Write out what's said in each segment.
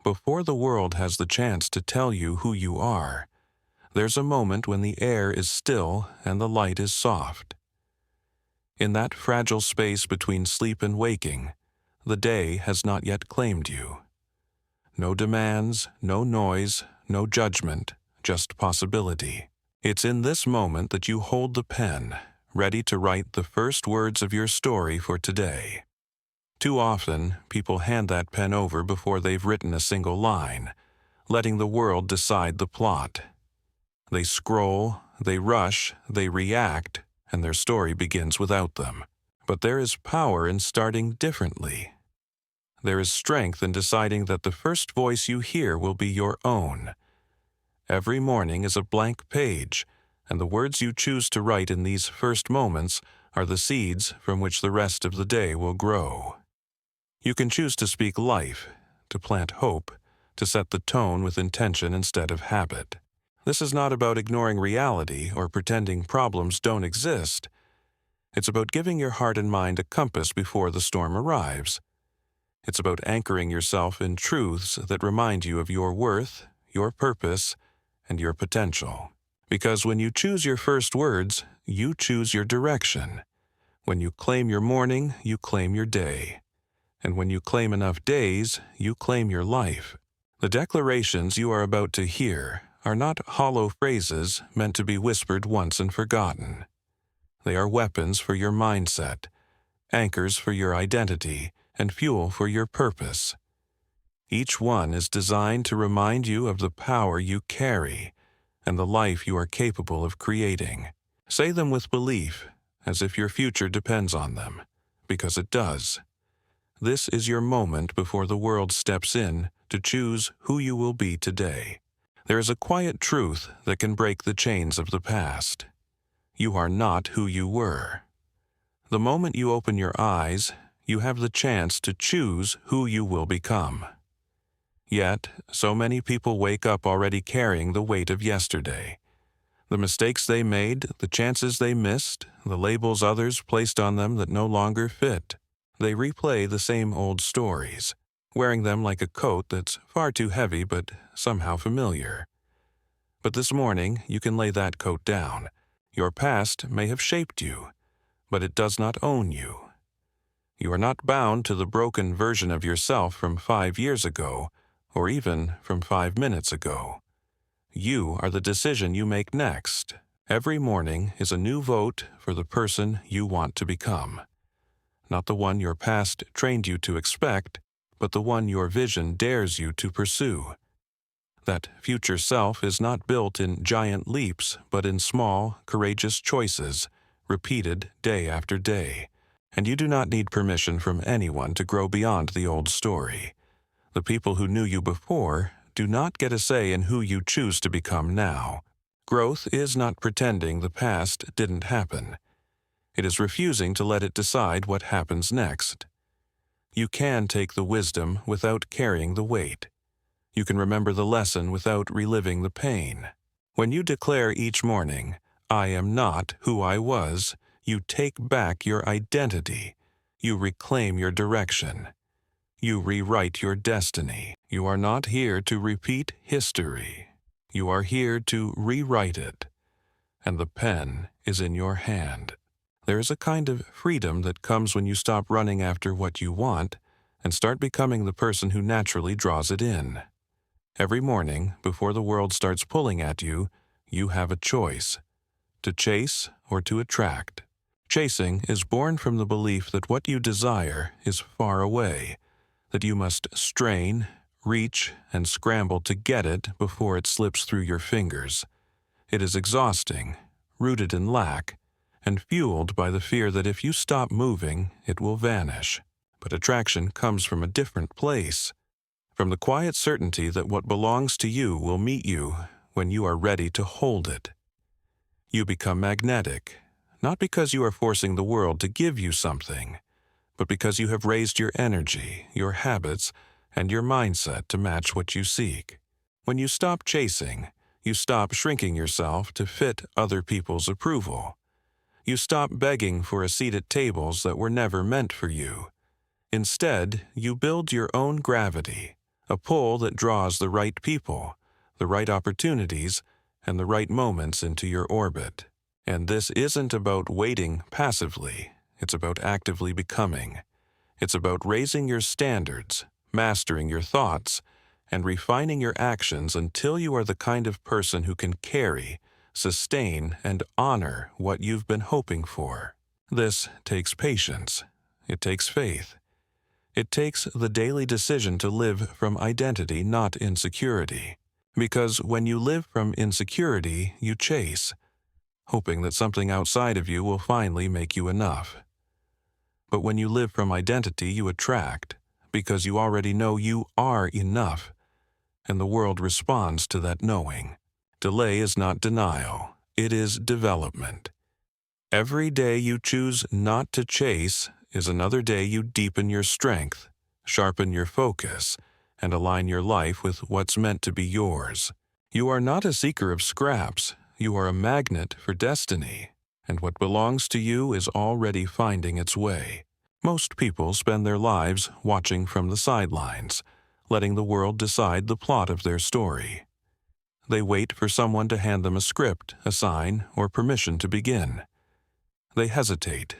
before the world has the chance to tell you who you are, there's a moment when the air is still and the light is soft. In that fragile space between sleep and waking, the day has not yet claimed you. No demands, no noise, no judgment, just possibility. It's in this moment that you hold the pen, ready to write the first words of your story for today. Too often, people hand that pen over before they've written a single line, letting the world decide the plot. They scroll, they rush, they react, and their story begins without them. But there is power in starting differently. There is strength in deciding that the first voice you hear will be your own. Every morning is a blank page, and the words you choose to write in these first moments are the seeds from which the rest of the day will grow. You can choose to speak life, to plant hope, to set the tone with intention instead of habit. This is not about ignoring reality or pretending problems don't exist. It's about giving your heart and mind a compass before the storm arrives. It's about anchoring yourself in truths that remind you of your worth, your purpose, and your potential. Because when you choose your first words, you choose your direction. When you claim your morning, you claim your day. And when you claim enough days, you claim your life. The declarations you are about to hear are not hollow phrases meant to be whispered once and forgotten. They are weapons for your mindset, anchors for your identity, and fuel for your purpose. Each one is designed to remind you of the power you carry and the life you are capable of creating. Say them with belief, as if your future depends on them, because it does. This is your moment before the world steps in to choose who you will be today. There is a quiet truth that can break the chains of the past. You are not who you were. The moment you open your eyes, you have the chance to choose who you will become. Yet, so many people wake up already carrying the weight of yesterday. The mistakes they made, the chances they missed, the labels others placed on them that no longer fit. They replay the same old stories, wearing them like a coat that's far too heavy but somehow familiar. But this morning, you can lay that coat down. Your past may have shaped you, but it does not own you. You are not bound to the broken version of yourself from 5 years ago, or even from 5 minutes ago. You are the decision you make next. Every morning is a new vote for the person you want to become. Not the one your past trained you to expect, but the one your vision dares you to pursue. That future self is not built in giant leaps, but in small, courageous choices, repeated day after day. And you do not need permission from anyone to grow beyond the old story. The people who knew you before do not get a say in who you choose to become now. Growth is not pretending the past didn't happen. It is refusing to let it decide what happens next. You can take the wisdom without carrying the weight. You can remember the lesson without reliving the pain. When you declare each morning, "I am not who I was," you take back your identity. You reclaim your direction. You rewrite your destiny. You are not here to repeat history. You are here to rewrite it. And the pen is in your hand. There is a kind of freedom that comes when you stop running after what you want and start becoming the person who naturally draws it in. Every morning, before the world starts pulling at you, you have a choice: to chase or to attract. Chasing is born from the belief that what you desire is far away, that you must strain, reach, and scramble to get it before it slips through your fingers. It is exhausting, rooted in lack, and fueled by the fear that if you stop moving, it will vanish. But attraction comes from a different place, from the quiet certainty that what belongs to you will meet you when you are ready to hold it. You become magnetic, not because you are forcing the world to give you something, but because you have raised your energy, your habits, and your mindset to match what you seek. When you stop chasing, you stop shrinking yourself to fit other people's approval. You stop begging for a seat at tables that were never meant for you. Instead, you build your own gravity, a pull that draws the right people, the right opportunities, and the right moments into your orbit. And this isn't about waiting passively. It's about actively becoming. It's about raising your standards, mastering your thoughts, and refining your actions until you are the kind of person who can carry, sustain, and honor what you've been hoping for. This takes patience. It takes faith. It takes the daily decision to live from identity, not insecurity. Because when you live from insecurity, you chase, hoping that something outside of you will finally make you enough. But when you live from identity, you attract, because you already know you are enough, and the world responds to that knowing. Delay is not denial, it is development. Every day you choose not to chase is another day you deepen your strength, sharpen your focus, and align your life with what's meant to be yours. You are not a seeker of scraps, you are a magnet for destiny, and what belongs to you is already finding its way. Most people spend their lives watching from the sidelines, letting the world decide the plot of their story. They wait for someone to hand them a script, a sign, or permission to begin. They hesitate,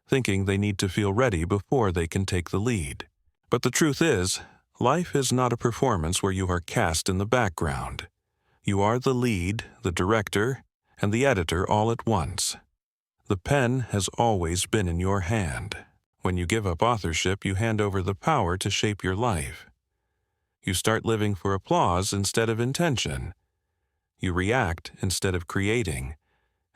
thinking they need to feel ready before they can take the lead. But the truth is, life is not a performance where you are cast in the background. You are the lead, the director, and the editor all at once. The pen has always been in your hand. When you give up authorship, you hand over the power to shape your life. You start living for applause instead of intention. You react instead of creating,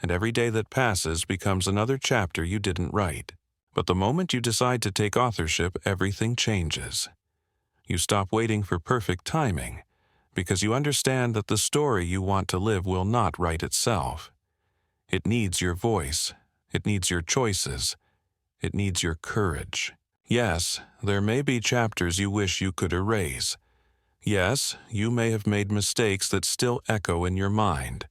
and every day that passes becomes another chapter you didn't write. But the moment you decide to take authorship, everything changes. You stop waiting for perfect timing, because you understand that the story you want to live will not write itself. It needs your voice. It needs your choices. It needs your courage. Yes, there may be chapters you wish you could erase. Yes, you may have made mistakes that still echo in your mind.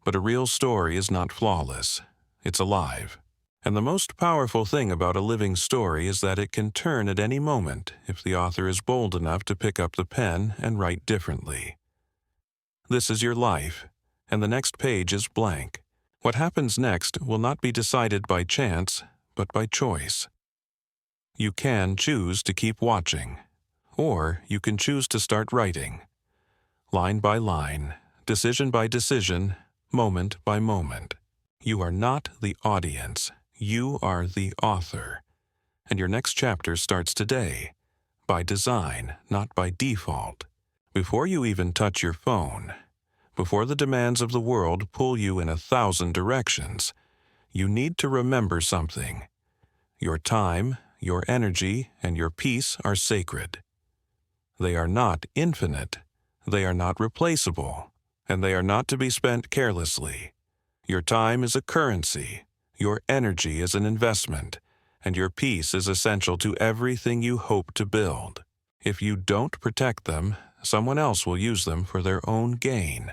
But a real story is not flawless. It's alive. And the most powerful thing about a living story is that it can turn at any moment if the author is bold enough to pick up the pen and write differently. This is your life, and the next page is blank. What happens next will not be decided by chance, but by choice. You can choose to keep watching, or you can choose to start writing. Line by line, decision by decision, moment by moment. You are not the audience. You are the author. And your next chapter starts today, by design, not by default. Before you even touch your phone, before the demands of the world pull you in 1,000 directions, you need to remember something. Your time, your energy, and your peace are sacred. They are not infinite. They are not replaceable. And they are not to be spent carelessly. Your time is a currency. Your energy is an investment. And your peace is essential to everything you hope to build. If you don't protect them, someone else will use them for their own gain.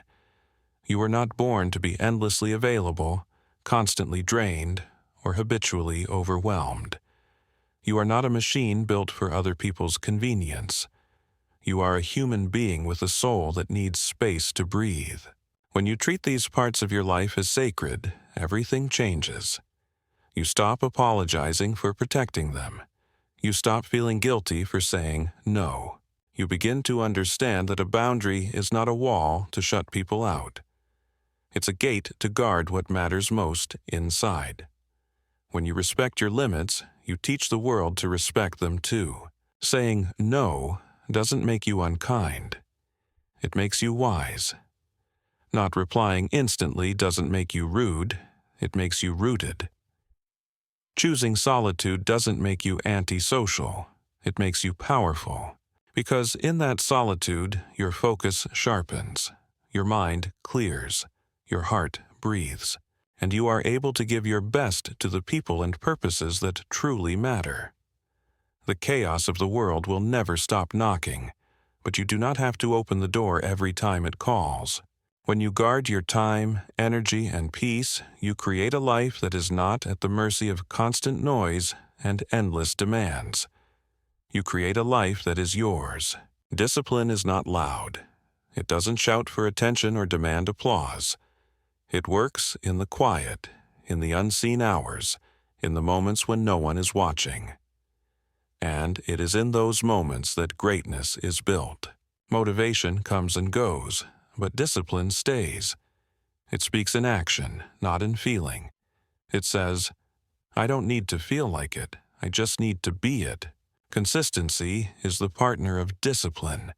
You were not born to be endlessly available, constantly drained, or habitually overwhelmed. You are not a machine built for other people's convenience. You are a human being with a soul that needs space to breathe. When you treat these parts of your life as sacred, everything changes. You stop apologizing for protecting them. You stop feeling guilty for saying no. You begin to understand that a boundary is not a wall to shut people out. It's a gate to guard what matters most inside. When you respect your limits, you teach the world to respect them too. Saying no doesn't make you unkind. It makes you wise. Not replying instantly doesn't make you rude. It makes you rooted. Choosing solitude doesn't make you antisocial. It makes you powerful. Because in that solitude, your focus sharpens, your mind clears, your heart breathes, and you are able to give your best to the people and purposes that truly matter. The chaos of the world will never stop knocking, but you do not have to open the door every time it calls. When you guard your time, energy, and peace, you create a life that is not at the mercy of constant noise and endless demands. You create a life that is yours, Discipline is not loud. It doesn't shout for attention or demand applause. It works in the quiet, in the unseen hours, in the moments when no one is watching. And it is in those moments that greatness is built. Motivation comes and goes, but discipline stays. It speaks in action, not in feeling. It says, I don't need to feel like it, I just need to be it. Consistency is the partner of discipline,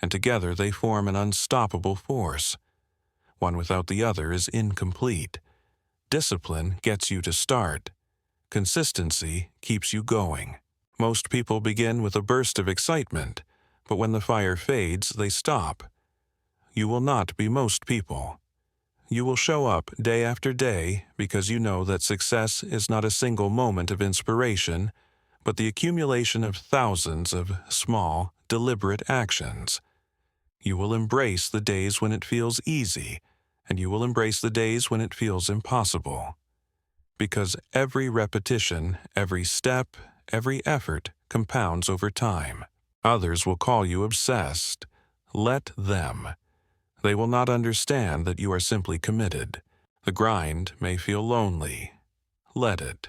and together they form an unstoppable force. One without the other is incomplete. Discipline gets you to start. Consistency keeps you going. Most people begin with a burst of excitement, but when the fire fades, they stop. You will not be most people. You will show up day after day because you know that success is not a single moment of inspiration, but the accumulation of thousands of small, deliberate actions. You will embrace the days when it feels easy, and you will embrace the days when it feels impossible. Because every repetition, every step, every effort compounds over time. Others will call you obsessed. Let them. They will not understand that you are simply committed. The grind may feel lonely. Let it.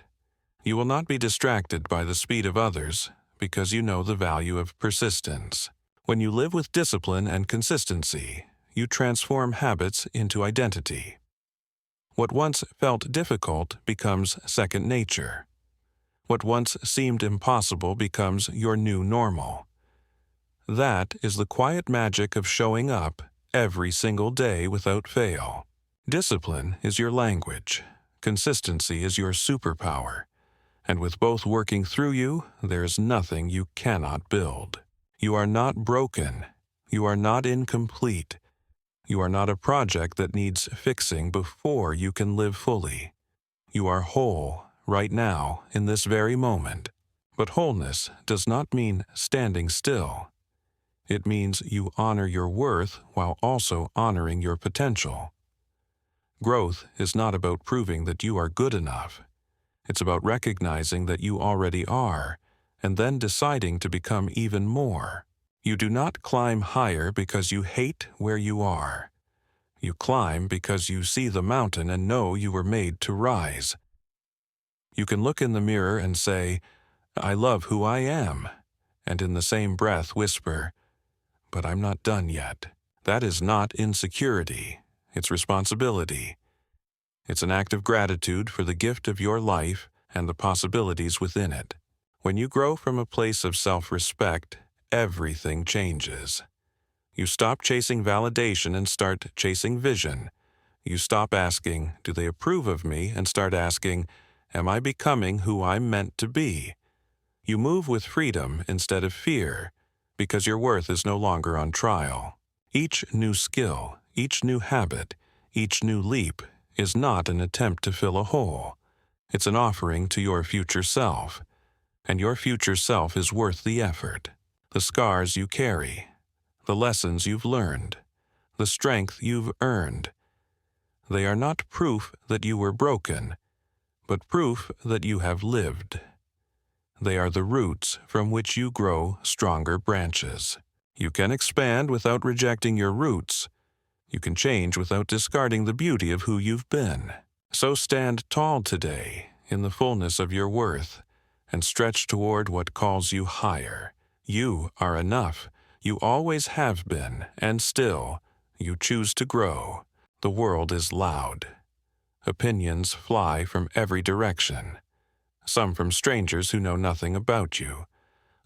You will not be distracted by the speed of others because you know the value of persistence. When you live with discipline and consistency, you transform habits into identity. What once felt difficult becomes second nature. What once seemed impossible becomes your new normal. That is the quiet magic of showing up every single day without fail. Discipline is your language. Consistency is your superpower. And with both working through you, there is nothing you cannot build. You are not broken. You are not incomplete. You are not a project that needs fixing before you can live fully. You are whole right now in this very moment. But wholeness does not mean standing still. It means you honor your worth while also honoring your potential. Growth is not about proving that you are good enough. It's about recognizing that you already are, and then deciding to become even more. You do not climb higher because you hate where you are. You climb because you see the mountain and know you were made to rise. You can look in the mirror and say, I love who I am, and in the same breath whisper, but I'm not done yet. That is not insecurity. It's responsibility. It's an act of gratitude for the gift of your life and the possibilities within it. When you grow from a place of self-respect, everything changes. You stop chasing validation and start chasing vision. You stop asking, do they approve of me, and start asking, am I becoming who I'm meant to be? You move with freedom instead of fear, because your worth is no longer on trial. Each new skill, each new habit, each new leap is not an attempt to fill a hole. It's an offering to your future self, and your future self is worth the effort. The scars you carry, the lessons you've learned, the strength you've earned. They are not proof that you were broken, but proof that you have lived. They are the roots from which you grow stronger branches. You can expand without rejecting your roots. You can change without discarding the beauty of who you've been. So stand tall today in the fullness of your worth and stretch toward what calls you higher. You are enough. You always have been, and still, you choose to grow. The world is loud. Opinions fly from every direction. Some from strangers who know nothing about you.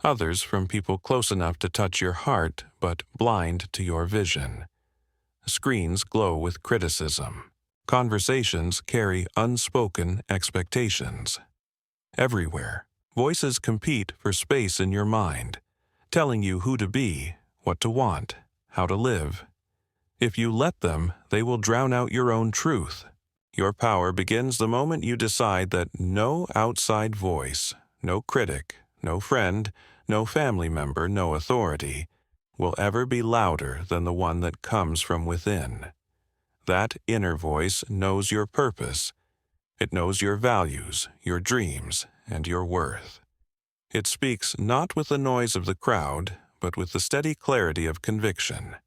Others from people close enough to touch your heart, but blind to your vision. Screens glow with criticism. Conversations carry unspoken expectations. Everywhere, voices compete for space in your mind, telling you who to be, what to want, how to live. If you let them, they will drown out your own truth. Your power begins the moment you decide that no outside voice, no critic, no friend, no family member, no authority will ever be louder than the one that comes from within. That inner voice knows your purpose. It knows your values, your dreams, and your worth. It speaks not with the noise of the crowd, but with the steady clarity of conviction.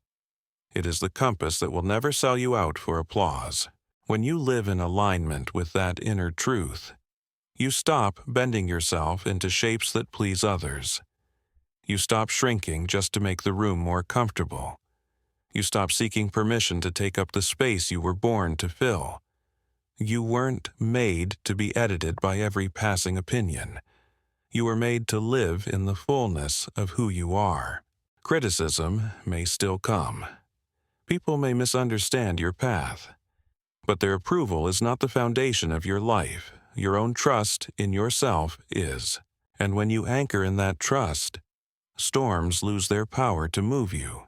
It is the compass that will never sell you out for applause. When you live in alignment with that inner truth, you stop bending yourself into shapes that please others. You stop shrinking just to make the room more comfortable. You stop seeking permission to take up the space you were born to fill. You weren't made to be edited by every passing opinion. You were made to live in the fullness of who you are. Criticism may still come. People may misunderstand your path. But their approval is not the foundation of your life. Your own trust in yourself is. And when you anchor in that trust, storms lose their power to move you.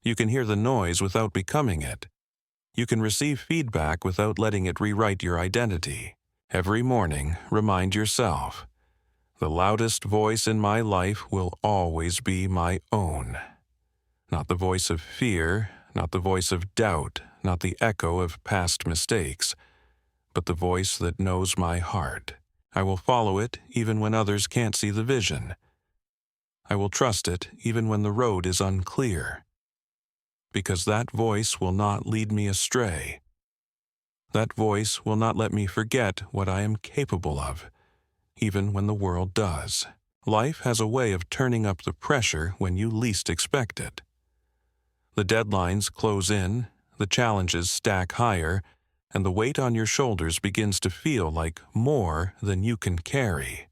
You can hear the noise without becoming it. You can receive feedback without letting it rewrite your identity. Every morning, remind yourself, the loudest voice in my life will always be my own. Not the voice of fear, not the voice of doubt, not the echo of past mistakes, but the voice that knows my heart. I will follow it even when others can't see the vision. I will trust it even when the road is unclear. Because that voice will not lead me astray. That voice will not let me forget what I am capable of, even when the world does. Life has a way of turning up the pressure when you least expect it. The deadlines close in, the challenges stack higher, and the weight on your shoulders begins to feel like more than you can carry.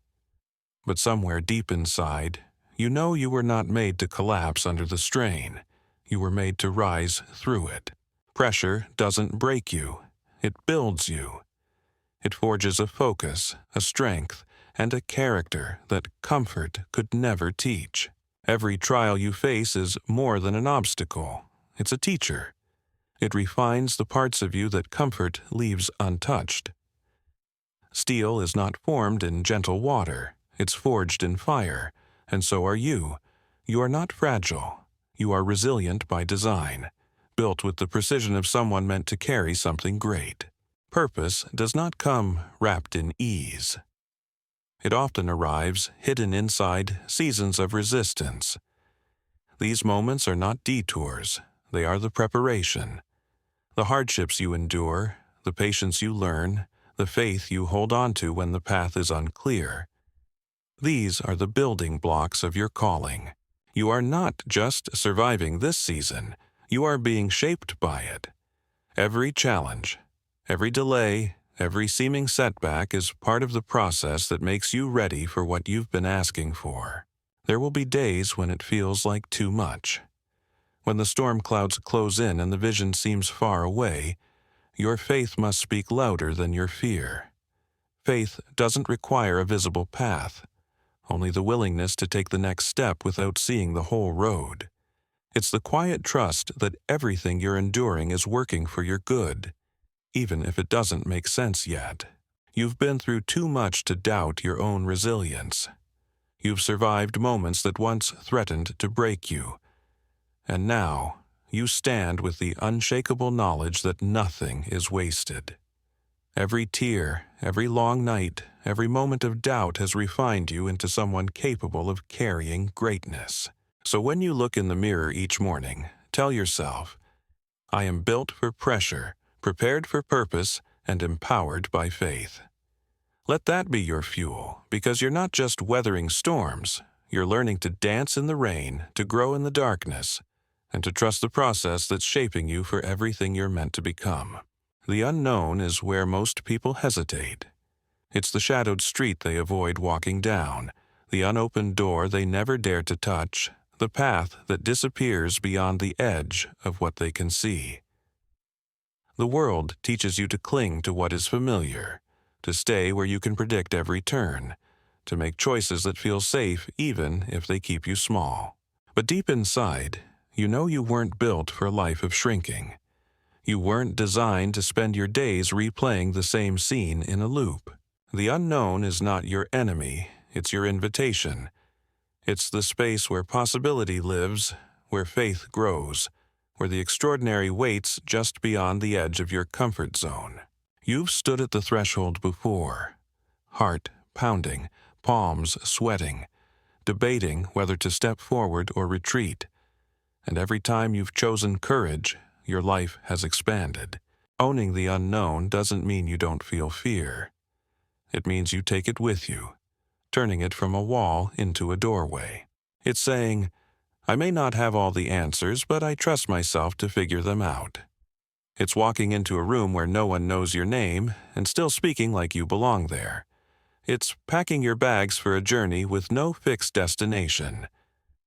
But somewhere deep inside, you know you were not made to collapse under the strain. You were made to rise through it. Pressure doesn't break you. It builds you. It forges a focus, a strength, and a character that comfort could never teach. Every trial you face is more than an obstacle. It's a teacher. It refines the parts of you that comfort leaves untouched. Steel is not formed in gentle water. It's forged in fire. And so are you. You are not fragile. You are resilient by design, built with the precision of someone meant to carry something great. Purpose does not come wrapped in ease. It often arrives hidden inside seasons of resistance. These moments are not detours. They are the preparation. The hardships you endure, the patience you learn, the faith you hold on to when the path is unclear. These are the building blocks of your calling. You are not just surviving this season. You are being shaped by it. Every challenge, every delay, every seeming setback is part of the process that makes you ready for what you've been asking for. There will be days when it feels like too much. When the storm clouds close in and the vision seems far away, your faith must speak louder than your fear. Faith doesn't require a visible path, only the willingness to take the next step without seeing the whole road. It's the quiet trust that everything you're enduring is working for your good, even if it doesn't make sense yet. You've been through too much to doubt your own resilience. You've survived moments that once threatened to break you. And now, you stand with the unshakable knowledge that nothing is wasted. Every tear, every long night, every moment of doubt has refined you into someone capable of carrying greatness. So when you look in the mirror each morning, tell yourself, I am built for pressure, prepared for purpose, and empowered by faith. Let that be your fuel, because you're not just weathering storms, you're learning to dance in the rain, to grow in the darkness, and to trust the process that's shaping you for everything you're meant to become. The unknown is where most people hesitate. It's the shadowed street they avoid walking down, the unopened door they never dare to touch, the path that disappears beyond the edge of what they can see. The world teaches you to cling to what is familiar, to stay where you can predict every turn, to make choices that feel safe even if they keep you small. But deep inside, you know you weren't built for a life of shrinking. You weren't designed to spend your days replaying the same scene in a loop. The unknown is not your enemy, it's your invitation. It's the space where possibility lives, where faith grows, where the extraordinary waits just beyond the edge of your comfort zone. You've stood at the threshold before, heart pounding, palms sweating, debating whether to step forward or retreat. And every time you've chosen courage, your life has expanded. Owning the unknown doesn't mean you don't feel fear. It means you take it with you, turning it from a wall into a doorway. It's saying, I may not have all the answers, but I trust myself to figure them out. It's walking into a room where no one knows your name and still speaking like you belong there. It's packing your bags for a journey with no fixed destination,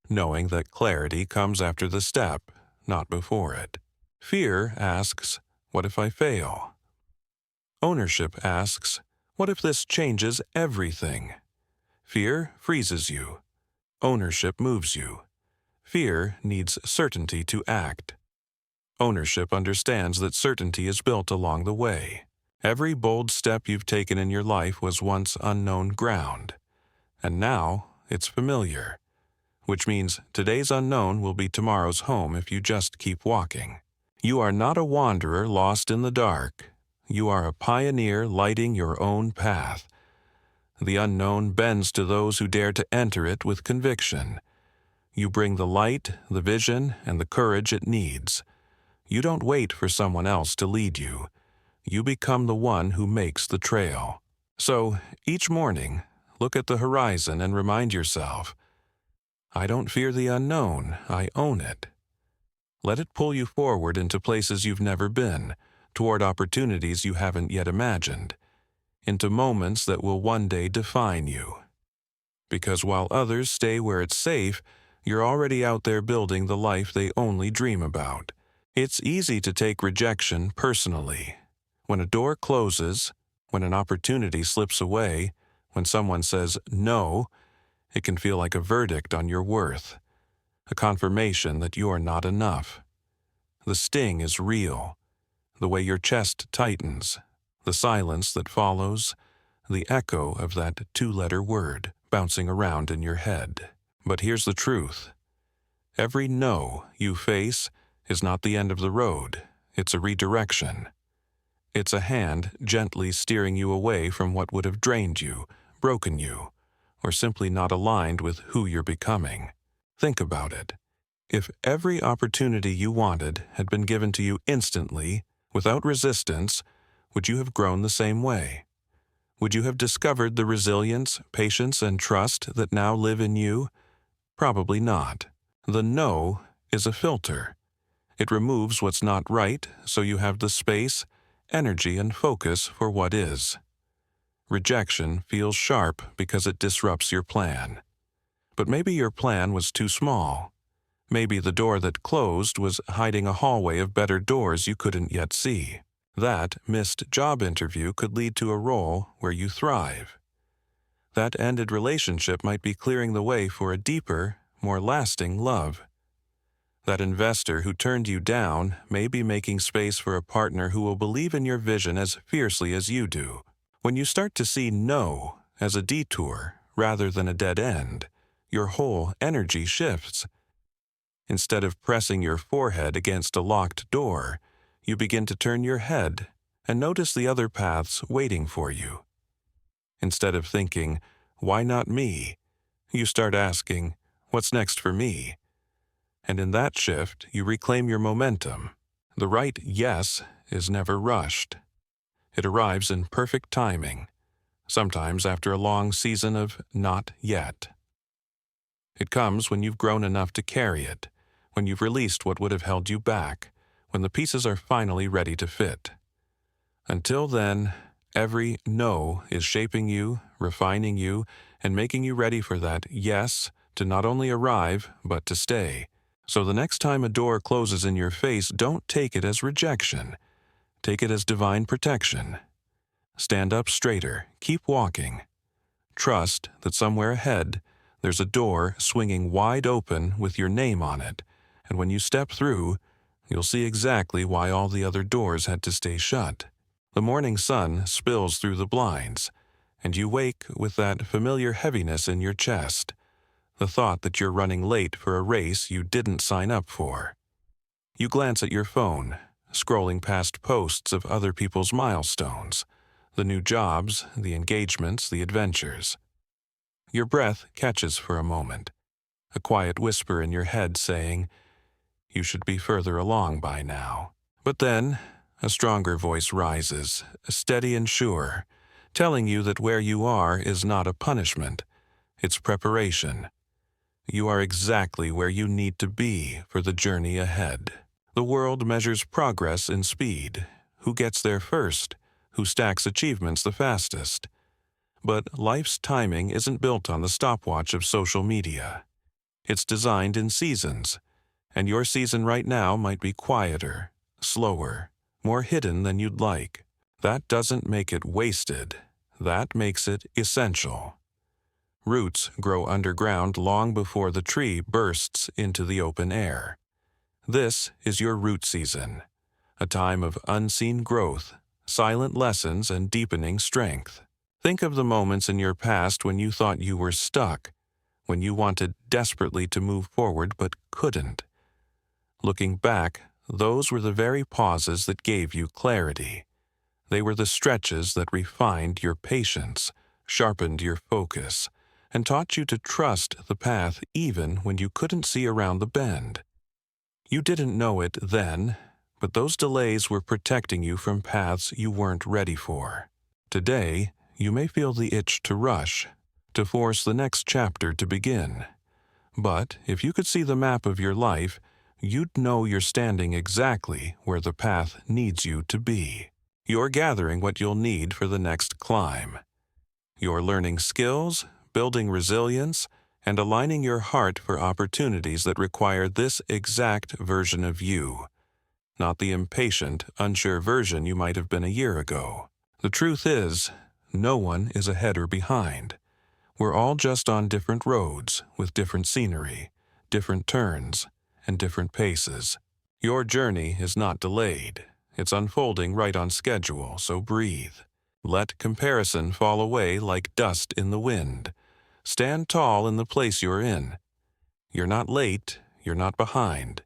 knowing that clarity comes after the step, not before it. Fear asks, what if I fail? Ownership asks, what if this changes everything? Fear freezes you. Ownership moves you. Fear needs certainty to act. Ownership understands that certainty is built along the way. Every bold step you've taken in your life was once unknown ground, and now it's familiar, which means today's unknown will be tomorrow's home if you just keep walking. You are not a wanderer lost in the dark. You are a pioneer lighting your own path. The unknown bends to those who dare to enter it with conviction. You bring the light, the vision, and the courage it needs. You don't wait for someone else to lead you. You become the one who makes the trail. So, each morning, look at the horizon and remind yourself, I don't fear the unknown, I own it. Let it pull you forward into places you've never been, toward opportunities you haven't yet imagined, into moments that will one day define you. Because while others stay where it's safe, you're already out there building the life they only dream about. It's easy to take rejection personally. When a door closes, when an opportunity slips away, when someone says no, it can feel like a verdict on your worth, a confirmation that you're not enough. The sting is real, the way your chest tightens, the silence that follows, the echo of that two-letter word bouncing around in your head. But here's the truth. Every no you face is not the end of the road, it's a redirection. It's a hand gently steering you away from what would have drained you, broken you, or simply not aligned with who you're becoming. Think about it. If every opportunity you wanted had been given to you instantly, without resistance, would you have grown the same way? Would you have discovered the resilience, patience, and trust that now live in you? Probably not. The no is a filter. It removes what's not right, so you have the space, energy, and focus for what is. Rejection feels sharp because it disrupts your plan. But maybe your plan was too small. Maybe the door that closed was hiding a hallway of better doors you couldn't yet see. That missed job interview could lead to a role where you thrive. That ended relationship might be clearing the way for a deeper, more lasting love. That investor who turned you down may be making space for a partner who will believe in your vision as fiercely as you do. When you start to see no as a detour rather than a dead end, your whole energy shifts. Instead of pressing your forehead against a locked door, you begin to turn your head and notice the other paths waiting for you. Instead of thinking, why not me? You start asking, what's next for me? And in that shift, you reclaim your momentum. The right yes is never rushed. It arrives in perfect timing, sometimes after a long season of not yet. It comes when you've grown enough to carry it, when you've released what would have held you back, when the pieces are finally ready to fit. Until then, every no is shaping you, refining you, and making you ready for that yes to not only arrive, but to stay. So the next time a door closes in your face, don't take it as rejection. Take it as divine protection. Stand up straighter, keep walking. Trust that somewhere ahead, there's a door swinging wide open with your name on it, and when you step through, you'll see exactly why all the other doors had to stay shut. The morning sun spills through the blinds, and you wake with that familiar heaviness in your chest, the thought that you're running late for a race you didn't sign up for. You glance at your phone, scrolling past posts of other people's milestones, the new jobs, the engagements, the adventures. Your breath catches for a moment, a quiet whisper in your head saying, "You should be further along by now." But then, a stronger voice rises, steady and sure, telling you that where you are is not a punishment, it's preparation. You are exactly where you need to be for the journey ahead. The world measures progress in speed, who gets there first, who stacks achievements the fastest. But life's timing isn't built on the stopwatch of social media. It's designed in seasons, and your season right now might be quieter, slower, more hidden than you'd like. That doesn't make it wasted. That makes it essential. Roots grow underground long before the tree bursts into the open air. This is your root season, a time of unseen growth, silent lessons, and deepening strength. Think of the moments in your past when you thought you were stuck, when you wanted desperately to move forward but couldn't. Looking back, those were the very pauses that gave you clarity. They were the stretches that refined your patience, sharpened your focus, and taught you to trust the path even when you couldn't see around the bend. You didn't know it then, but those delays were protecting you from paths you weren't ready for. Today, you may feel the itch to rush, to force the next chapter to begin. But if you could see the map of your life, you'd know you're standing exactly where the path needs you to be. You're gathering what you'll need for the next climb. You're learning skills, building resilience, and aligning your heart for opportunities that require this exact version of you, not the impatient, unsure version you might have been a year ago. The truth is, no one is ahead or behind. We're all just on different roads with different scenery, different turns, and different paces. Your journey is not delayed. It's unfolding right on schedule, so breathe. Let comparison fall away like dust in the wind. Stand tall in the place you're in. You're not late, you're not behind.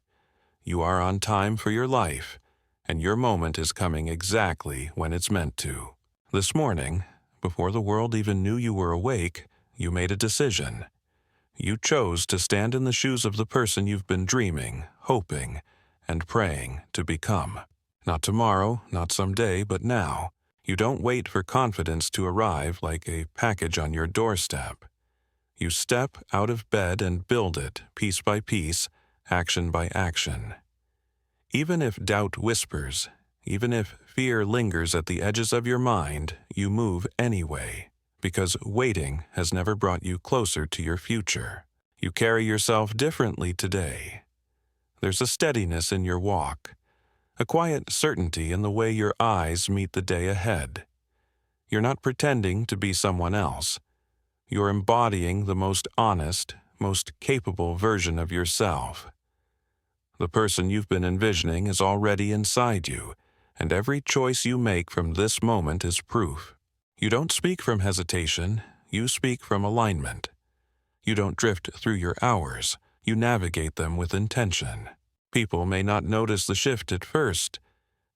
You are on time for your life, and your moment is coming exactly when it's meant to. This morning, before the world even knew you were awake, you made a decision. You chose to stand in the shoes of the person you've been dreaming, hoping, and praying to become. Not tomorrow, not someday, but now. You don't wait for confidence to arrive like a package on your doorstep. You step out of bed and build it, piece by piece, action by action. Even if doubt whispers, even if fear lingers at the edges of your mind, you move anyway, because waiting has never brought you closer to your future. You carry yourself differently today. There's a steadiness in your walk, a quiet certainty in the way your eyes meet the day ahead. You're not pretending to be someone else. You're embodying the most honest, most capable version of yourself. The person you've been envisioning is already inside you, and every choice you make from this moment is proof. You don't speak from hesitation, you speak from alignment. You don't drift through your hours, you navigate them with intention. People may not notice the shift at first.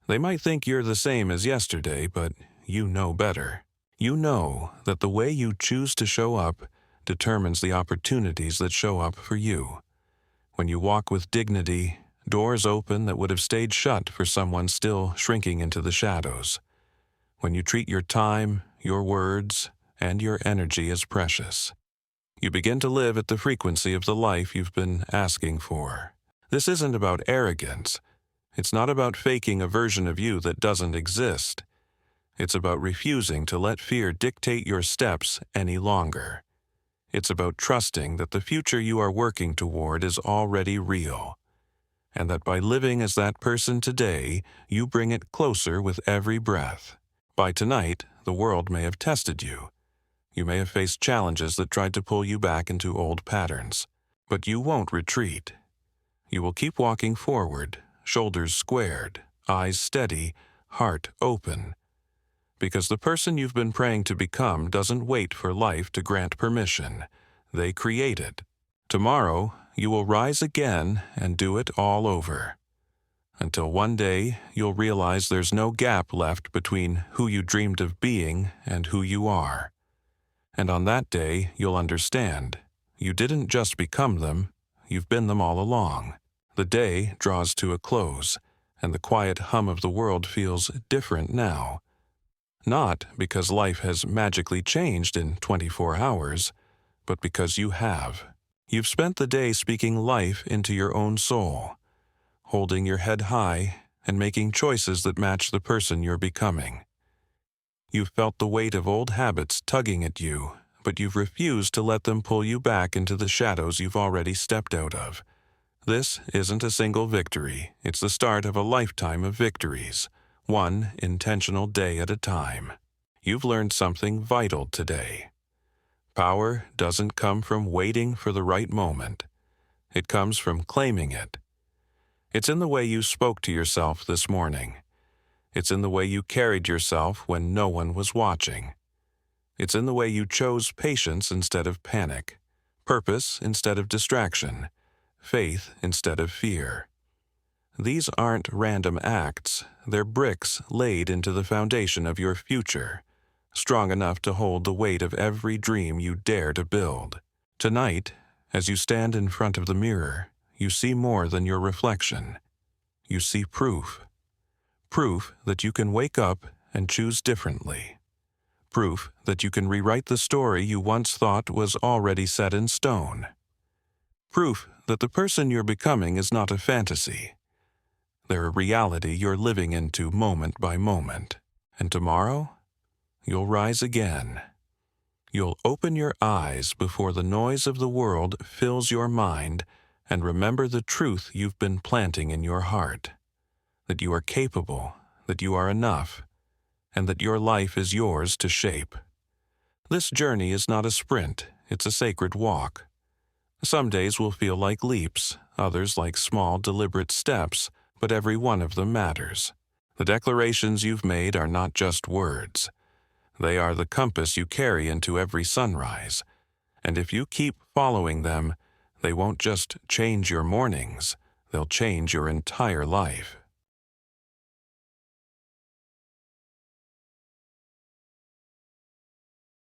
They might think you're the same as yesterday, but you know better. You know that the way you choose to show up determines the opportunities that show up for you. When you walk with dignity, doors open that would have stayed shut for someone still shrinking into the shadows. When you treat your time, your words, and your energy as precious, you begin to live at the frequency of the life you've been asking for. This isn't about arrogance. It's not about faking a version of you that doesn't exist. It's about refusing to let fear dictate your steps any longer. It's about trusting that the future you are working toward is already real, and that by living as that person today, you bring it closer with every breath. By tonight, the world may have tested you. You may have faced challenges that tried to pull you back into old patterns, but you won't retreat. You will keep walking forward, shoulders squared, eyes steady, heart open. Because the person you've been praying to become doesn't wait for life to grant permission. They create it. Tomorrow, you will rise again and do it all over. Until one day, you'll realize there's no gap left between who you dreamed of being and who you are. And on that day, you'll understand. You didn't just become them, you've been them all along. The day draws to a close, and the quiet hum of the world feels different now. Not because life has magically changed in 24 hours, but because you have. You've spent the day speaking life into your own soul, holding your head high and making choices that match the person you're becoming. You've felt the weight of old habits tugging at you, but you've refused to let them pull you back into the shadows you've already stepped out of. This isn't a single victory, it's the start of a lifetime of victories, one intentional day at a time. You've learned something vital today. Power doesn't come from waiting for the right moment. It comes from claiming it. It's in the way you spoke to yourself this morning. It's in the way you carried yourself when no one was watching. It's in the way you chose patience instead of panic, purpose instead of distraction, faith instead of fear. These aren't random acts, they're bricks laid into the foundation of your future, strong enough to hold the weight of every dream you dare to build. Tonight, as you stand in front of the mirror, you see more than your reflection. You see proof. Proof that you can wake up and choose differently. Proof that you can rewrite the story you once thought was already set in stone. Proof that the person you're becoming is not a fantasy. They're a reality you're living into moment by moment. And tomorrow, you'll rise again. You'll open your eyes before the noise of the world fills your mind and remember the truth you've been planting in your heart. That you are capable, that you are enough, and that your life is yours to shape. This journey is not a sprint, it's a sacred walk. Some days will feel like leaps, others like small, deliberate steps, but every one of them matters. The declarations you've made are not just words. They are the compass you carry into every sunrise. And if you keep following them, they won't just change your mornings, they'll change your entire life.